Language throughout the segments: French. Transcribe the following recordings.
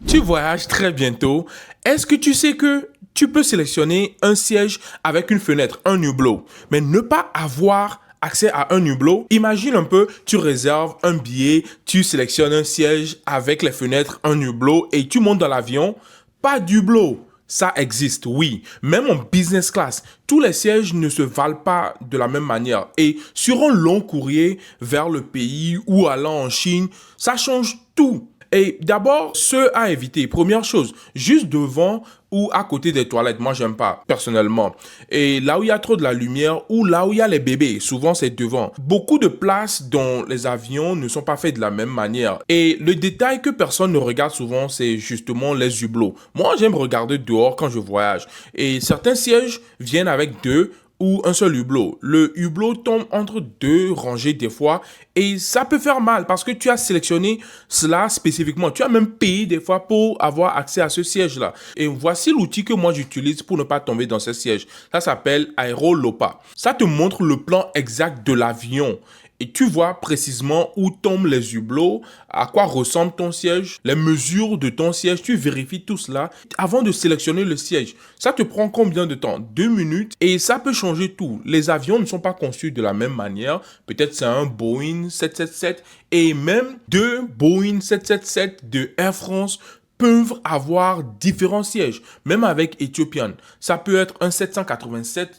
Tu voyages très bientôt. Est-ce que tu sais que tu peux sélectionner un siège avec une fenêtre, un hublot, mais ne pas avoir accès à un hublot? Imagine un peu, tu réserves un billet, tu sélectionnes un siège avec les fenêtres, un hublot et tu montes dans l'avion. Pas d'hublot. Ça existe, oui. Même en business class, tous les sièges ne se valent pas de la même manière. Et sur un long courrier vers le pays ou allant en Chine, ça change tout. Et d'abord, ce à éviter. Première chose, juste devant ou à côté des toilettes. Moi, j'aime pas, personnellement. Et là où il y a trop de la lumière ou là où il y a les bébés, souvent c'est devant. Beaucoup de places dans les avions ne sont pas faites de la même manière. Et le détail que personne ne regarde souvent, c'est justement les hublots. Moi, j'aime regarder dehors quand je voyage. Et certains sièges viennent avec deux ou un seul hublot. Le hublot tombe entre deux rangées des fois et ça peut faire mal parce que tu as sélectionné cela spécifiquement. Tu as même payé des fois pour avoir accès à ce siège-là. Et voici l'outil que moi j'utilise pour ne pas tomber dans ce siège. Ça s'appelle Aerolopa. Ça te montre le plan exact de l'avion. Et tu vois précisément où tombent les hublots, à quoi ressemble ton siège, les mesures de ton siège. Tu vérifies tout cela avant de sélectionner le siège. Ça te prend combien de temps? 2 minutes. Et ça peut changer tout. Les avions ne sont pas conçus de la même manière. Peut-être c'est un Boeing 777 et même deux Boeing 777 de Air France peuvent avoir différents sièges. Même avec Ethiopian. Ça peut être un 787-8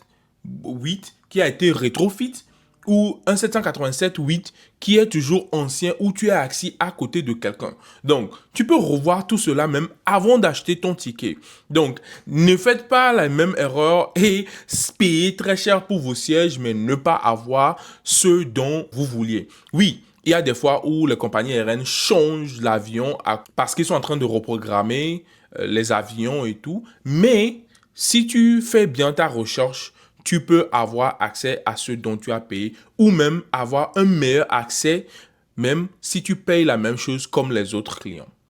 qui a été rétrofit ou un 787-8 qui est toujours ancien où tu es assis à côté de quelqu'un. Donc, tu peux revoir tout cela même avant d'acheter ton ticket. Donc, ne faites pas la même erreur et payez très cher pour vos sièges, mais ne pas avoir ce dont vous vouliez. Oui, il y a des fois où les compagnies aériennes changent l'avion parce qu'ils sont en train de reprogrammer les avions et tout. Mais si tu fais bien ta recherche, tu peux avoir accès à ce dont tu as payé ou même avoir un meilleur accès, même si tu payes la même chose comme les autres clients.